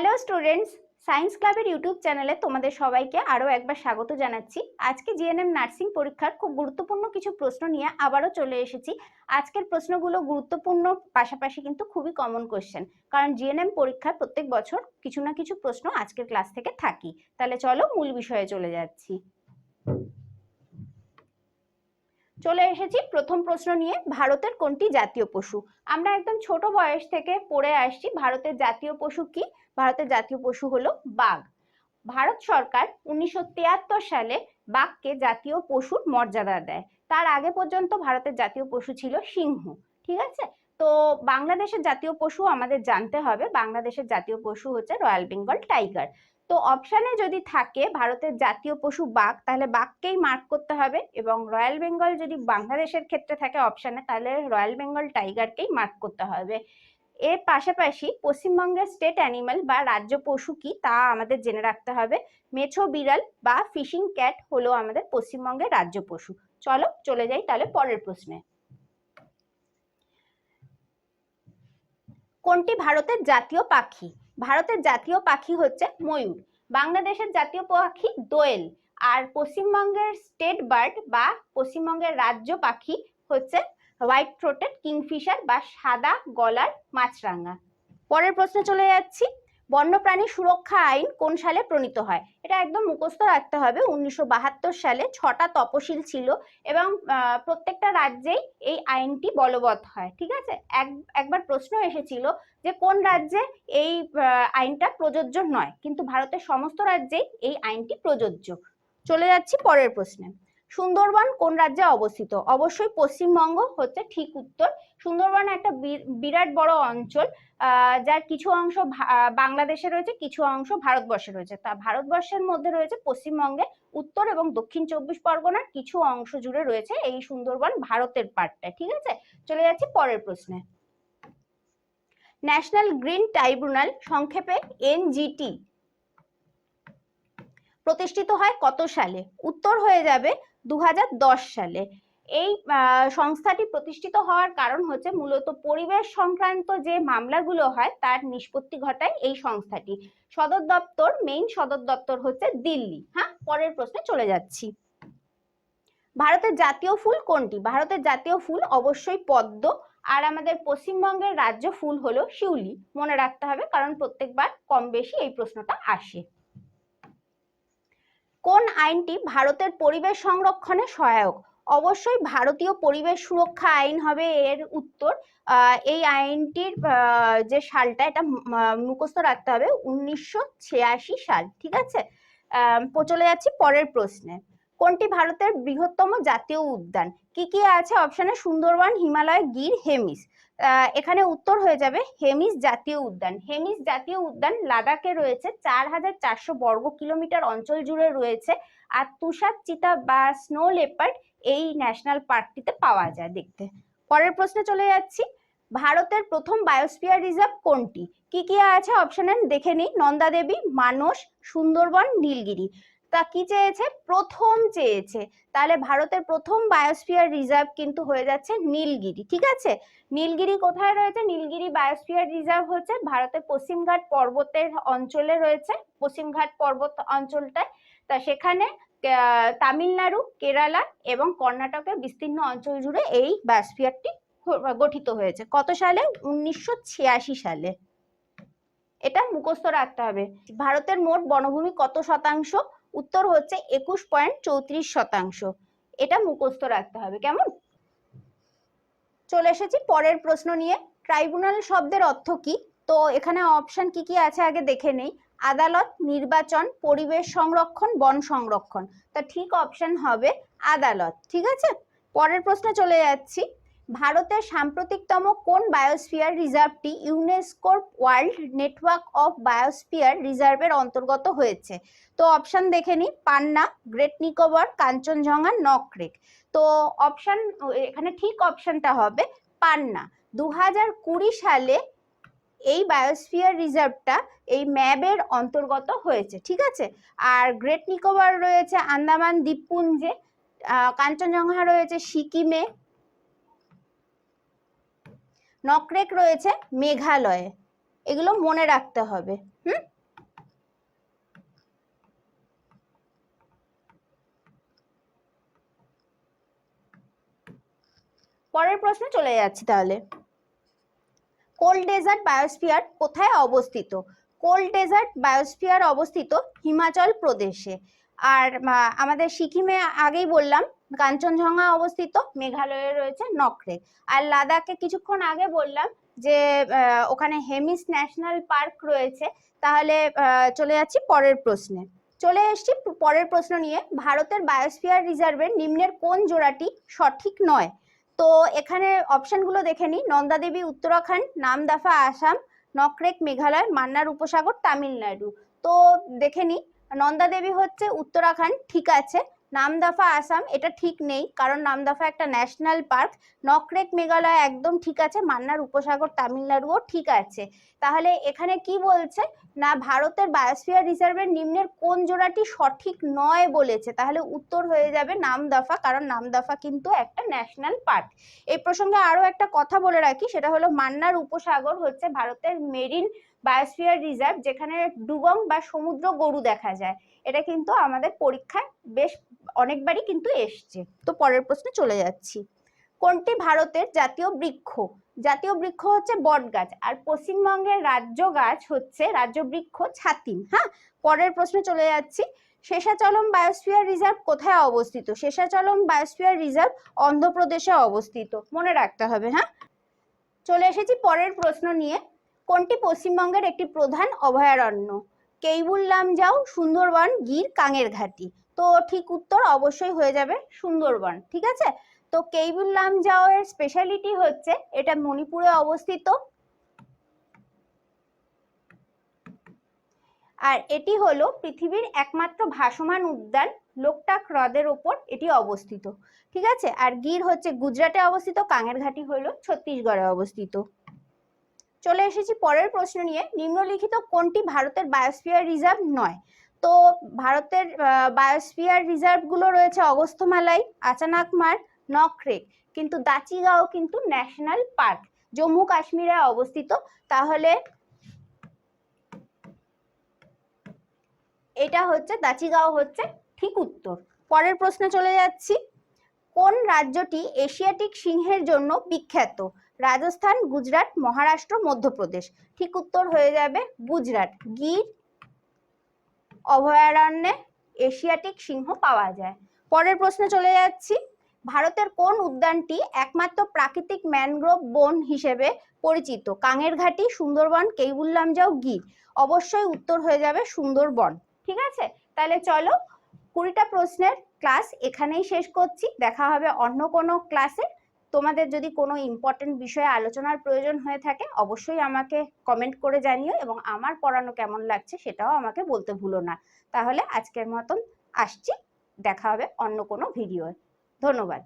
Hello students, science ক্লাবের YouTube চ্যানেলে তোমাদের সবাইকে আরও একবার স্বাগত জানাচ্ছি। আজকে জিএনএম নার্সিং পরীক্ষার খুব গুরুত্বপূর্ণ কিছু প্রশ্ন নিয়ে আবারও চলে এসেছি। আজকের প্রশ্নগুলো গুরুত্বপূর্ণ, পাশাপাশি কিন্তু খুবই কমন কোশ্চেন, কারণ জিএনএম পরীক্ষার প্রত্যেক বছর কিছু না কিছু প্রশ্ন আজকের ক্লাস থেকে থাকি। তাহলে চলো মূল বিষয়ে চলে যাচ্ছি। চলে এসেছি প্রথম প্রশ্ন নিয়ে। ভারতের কোনটি জাতীয় পশু? আমরা একদম ছোট বয়স থেকে পড়ে আসছি ভারতের জাতীয় পশু কি। ভারতের জাতীয় পশু হলো বাঘ। ভারত সরকার 1973 সালে বাঘকে জাতীয় পশুর মর্যাদা দেয়। তার আগে পর্যন্ত ভারতের জাতীয় পশু ছিল সিংহ। ঠিক আছে, তো বাংলাদেশের জাতীয় পশু আমাদের জানতে হবে। বাংলাদেশের জাতীয় পশু হচ্ছে রয়্যাল বেঙ্গল টাইগার। তো অপশানে যদি থাকে ভারতের জাতীয় পশু বাঘ, তাহলে বাঘকেই মার্ক করতে হবে, এবং রয়্যাল বেঙ্গল যদি বাংলাদেশের ক্ষেত্রে থাকে অপশানে, তাহলে রয়্যাল বেঙ্গল টাইগারকেই মার্ক করতে হবে। এর পাশাপাশি পশ্চিমবঙ্গের স্টেট অ্যানিমাল বা রাজ্য পশু কি তা আমাদের জেনে রাখতে হবে। মেছো বিড়াল বা ফিশিং ক্যাট হলো আমাদের পশ্চিমবঙ্গের রাজ্য পশু। চলো চলে যাই তাহলে পরের প্রশ্নে। কোনটি ভারতের জাতীয় পাখি? ভারতের জাতীয় পাখি হচ্ছে ময়ূর। বাংলাদেশের জাতীয় পাখি দোয়েল। আর পশ্চিমবঙ্গের স্টেট বার্ড বা পশ্চিমবঙ্গের রাজ্য পাখি হচ্ছে হোয়াইট থ্রোটেড কিংফিশার বা সাদা গলার মাছরাঙা। পরের প্রশ্নে চলে যাচ্ছি। বন্যপ্রাণী সুরক্ষা আইন কোন সালে প্রণীত হয়? এটা একদম মুখস্থ রাখতে হবে। 1972 সালে 6টা তপশিল ছিল, এবং প্রত্যেকটা রাজ্যেই এই আইনটি বলবৎ হয়। ঠিক আছে, একবার প্রশ্ন এসেছিল যে কোন রাজ্যে এই আইনটা প্রযোজ্য নয়, কিন্তু ভারতের সমস্ত রাজ্যেই এই আইনটি প্রযোজ্য। চলে যাচ্ছি পরের প্রশ্নে। সুন্দরবন কোন রাজ্যে অবস্থিত? অবশ্যই পশ্চিমবঙ্গ হচ্ছে ঠিক উত্তর। সুন্দরবন একটা বিরাট বড় অঞ্চল, যার কিছু অংশ বাংলাদেশে রয়েছে, কিছু অংশ ভারতবর্ষে রয়েছে। তা ভারতবর্ষের মধ্যে রয়েছে পশ্চিমবঙ্গে উত্তর এবং দক্ষিণ 24 পরগনার কিছু অংশ জুড়ে রয়েছে এই সুন্দরবন ভারতের পার্টটা। ঠিক আছে, চলে যাচ্ছি পরের প্রশ্নে। ন্যাশনাল গ্রিন ট্রাইব্যুনাল, সংক্ষেপে এনজিটি, প্রতিষ্ঠিত হয় কত সালে? উত্তর হয়ে যাবে 2010 সালে। এই সংস্থাটি প্রতিষ্ঠিত হওয়ার কারণ হচ্ছে মূলত পরিবেশ সংক্রান্ত যে মামলাগুলো হয় তার নিষ্পত্তি ঘটায় এই সংস্থাটি। সদর দপ্তর, মেইন সদর দপ্তর হচ্ছে দিল্লি। হ্যাঁ, পরের প্রশ্নে চলে যাচ্ছি। ভারতের জাতীয় ফুল কোনটি? ভারতের জাতীয় ফুল অবশ্যই পদ্ম। আর আমাদের পশ্চিমবঙ্গের রাজ্য ফুল হলো শিউলি। মনে রাখতে হবে, কারণ প্রত্যেকবার কম বেশি এই প্রশ্নটা আসে। কোন আইনটি ভারতের পরিবেশ সংরক্ষণে সহায়ক? অবশ্যই ভারতীয় পরিবেশ সুরক্ষা আইন হবে এর উত্তর। এই আইনটির যে সালটা, এটা মুখস্থ রাখতে হবে, 1986 সাল। ঠিক আছে, চলে যাচ্ছি পরের প্রশ্নে। কোনটি ভারতের বৃহত্তম জাতীয় উদ্যান? কি কি আছে অপশনে? সুন্দরবন, হিমালয়, গির, হেমিস। এখানে উত্তর হয়ে যাবে হেমিস জাতীয় উদ্যান। হেমিস জাতীয় উদ্যান লাদাখে রয়েছে, 4400 বর্গ কিলোমিটার অঞ্চল জুড়ে রয়েছে। আর তুষার চিতা বা স্নো লেপার্ড এই ন্যাশনাল পার্কটিতে পাওয়া যায় দেখতে। পরের প্রশ্নে চলে যাচ্ছি। ভারতের প্রথম বায়োস্ফিয়ার রিজার্ভ কোনটি? কি কি আছে অপশনে দেখে নিই। নন্দা দেবী, মানস, সুন্দরবন, নীলগিরি। তা কি চেয়েছে? প্রথম চেয়েছে। তাহলে ভারতের প্রথম বায়োস্ফিয়ার রিজার্ভ কিন্তু হয়ে যাচ্ছে নীলগিরি। ঠিক আছে, নীলগিরি কোথায় রয়েছে? নীলগিরি বায়োস্ফিয়ার রিজার্ভ হচ্ছে ভারতের পশ্চিমঘাট পর্বতের অঞ্চলে রয়েছে, পশ্চিমঘাট পর্বত অঞ্চলটায়। তা সেখানে তামিলনাড়ু, কেরালা এবং কর্ণাটকের বিস্তীর্ণ অঞ্চল জুড়ে এই বায়োস্ফিয়ারটি গঠিত হয়েছে। কত সালে? 1986 সালে। এটা মুখস্থ রাখতে হবে। ভারতের মোট বনভূমি কত শতাংশ? উত্তর হচ্ছে 21.34%। এটা মুখস্থ রাখতে হবে। কেমন? চলে এসেছি পরের প্রশ্ন নিয়ে। ট্রাইব্যুনাল শব্দের অর্থ কি? তো এখানে অপশন কি কি আছে আগে দেখে নেই। আদালত, নির্বাচন, পরিবেশ সংরক্ষণ, বন সংরক্ষণ। তা ঠিক অপশন হবে আদালত। ঠিক আছে, পরের প্রশ্নে চলে যাচ্ছি। ভারতের সাম্প্রতিকতম কোন বায়োস্ফিয়ার রিজার্ভটি ইউনেস্কোর ওয়ার্ল্ড নেটওয়ার্ক অফ বায়োস্ফিয়ার রিজার্ভের অন্তর্গত হয়েছে? তো অপশন দেখে নিই। পান্না, গ্রেট নিকোবর, কাঞ্চনজঙ্ঘা, নকরেক। তো অপশন এখানে ঠিক অপশনটা হবে পান্না। 2020 সালে এই বায়োস্ফিয়ার রিজার্ভটা এই ম্যাবের অন্তর্গত হয়েছে। ঠিক আছে, আর গ্রেট নিকোবর রয়েছে আন্দামান দ্বীপপুঞ্জে, কাঞ্চনজঙ্ঘা রয়েছে সিকিমে, নকরেক রয়েছে মেঘালয়ে। এগুলো মনে রাখতে হবে। পরের প্রশ্ন চলে যাচ্ছি তাহলে। কোল্ড ডেজার্ট বায়োস্ফিয়ার কোথায় অবস্থিত? কোল্ড ডেজার্ট বায়োস্ফিয়ার অবস্থিত হিমাচল প্রদেশে। আর আমাদের সিকিমে আগেই বললাম কাঞ্চনজঙ্ঘা অবস্থিত, মেঘালয়ে রয়েছে নকরেক। আর লাদাখে কিছুক্ষণ আগে বললাম যে ওখানে হেমিস ন্যাশনাল পার্ক রয়েছে। তাহলে চলে যাচ্ছি পরের প্রশ্নে। চলে এসছি পরের প্রশ্ন নিয়ে। ভারতের বায়োস্ফিয়ার রিজার্ভের নিম্নের কোন জোড়াটি সঠিক নয়? তো এখানে অপশনগুলো দেখে নিই। নন্দা দেবী উত্তরাখণ্ড, নামদাফা আসাম, নকরেক মেঘালয়, মান্নার উপসাগর তামিলনাড়ু। তো দেখে নিই, নন্দা দেবী হচ্ছে উত্তরাখণ্ড, ঠিক আছে। নামদাফা আসাম এটা ঠিক নেই, কারণ নামদাফা একটা ন্যাশনাল পার্ক। নকরেক মেঘালয় একদম ঠিক আছে। মান্নার উপসাগর তামিলনাড়ুও ঠিক আছে। তাহলে এখানে কি বলছে না, ভারতের বায়োস্ফিয়ার রিজার্ভের নিম্নের কোন জোড়াটি সঠিক নয় বলেছে। তাহলে উত্তর হয়ে যাবে নামদাফা, কারণ নামদাফা কিন্তু একটা ন্যাশনাল পার্ক। এই প্রসঙ্গে আরো একটা কথা বলে রাখি, সেটা হলো মান্নার উপসাগর হচ্ছে ভারতের মেরিন বায়োস্ফিয়ার রিজার্ভ, যেখানে ডুগং বা সমুদ্র গরু দেখা যায়। এটা কিন্তু আমাদের পরীক্ষায় বেশ অনেকবারই কিন্তু এসছে। তো পরের প্রশ্নে চলে যাচ্ছি। কোনটি ভারতের জাতীয় বৃক্ষ? জাতীয় বৃক্ষ হচ্ছে বট গাছ, আর পশ্চিমবঙ্গের রাজ্য গাছ হচ্ছে রাজ্য বৃক্ষ ছাতিম। হ্যাঁ, পরের প্রশ্নে চলে যাচ্ছি। শেষাচলম বায়োস্ফিয়ার রিজার্ভ কোথায় অবস্থিত? শেষাচলম বায়োস্ফিয়ার রিজার্ভ অন্ধ্রপ্রদেশে অবস্থিত, মনে রাখতে হবে। হ্যাঁ, চলে এসেছি পরের প্রশ্ন নিয়ে। কোনটি পশ্চিমবঙ্গের একটি প্রধান অভয়ারণ্য? কেইবুল লামজাও, সুন্দরবন, গির, কাঙের ঘাটি। তো ঠিক উত্তর অবশ্যই হয়ে যাবে সুন্দরবন, ঠিক আছে। তো কেইবুল লামজাও এর স্পেশালিটি হচ্ছে এটা মণিপুরে অবস্থিত, আর এটি হলো পৃথিবীর একমাত্র ভাসমান উদ্যান। লোকটাক হ্রদের ওপর এটি অবস্থিত, ঠিক আছে। আর গির হচ্ছে গুজরাটে অবস্থিত, কাঙের ঘাটি হলো ছত্তিশগড়ে অবস্থিত। চলে এসেছি পরের প্রশ্ন নিয়ে। নিম্নলিখিত কোনটি ভারতের বায়োস্ফিয়ার রিজার্ভ নয়? তো ভারতের বায়োস্ফিয়ার রিজার্ভ গুলো রয়েছে অগস্ত্যমালাই, আচানাকমার, নকরেক, কিন্তু দাচিগাঁও কিন্তু ন্যাশনাল পার্ক, জম্মু কাশ্মীরে অবস্থিত। তাহলে এটা হচ্ছে দাচিগাঁও হচ্ছে ঠিক উত্তর। পরের প্রশ্নে চলে যাচ্ছি। কোন রাজ্যটি এশিয়াটিক সিংহের জন্য বিখ্যাত? রাজস্থান, গুজরাট, মহারাষ্ট্র, মধ্যপ্রদেশ। ঠিক উত্তর হয়ে যাবে গুজরাট। গির অভয়ারণ্যে এশিয়াটিক সিংহ পাওয়া যায়। পরের প্রশ্নে চলে যাচ্ছি। ভারতের কোন উদ্যানটি একমাত্র প্রাকৃতিক ম্যানগ্রোভ বন হিসেবে পরিচিত? কাঙের ঘাটি, সুন্দরবন, কেইবুল লামজাও, গির। অবশ্যই উত্তর হয়ে যাবে সুন্দরবন, ঠিক আছে। তাহলে চলো 20টা প্রশ্নের ক্লাস এখানেই শেষ করছি। দেখা হবে অন্য কোনো ক্লাসে। তোমাদের যদি কোনো ইম্পর্টেন্ট বিষয়ে আলোচনার প্রয়োজন হয়ে থাকে অবশ্যই আমাকে কমেন্ট করে জানিও, এবং আমার পড়ানো কেমন লাগছে সেটাও আমাকে বলতে ভুলো না। তাহলে আজকের মতন আসছি, দেখা হবে অন্য কোনো ভিডিওয়। ধন্যবাদ।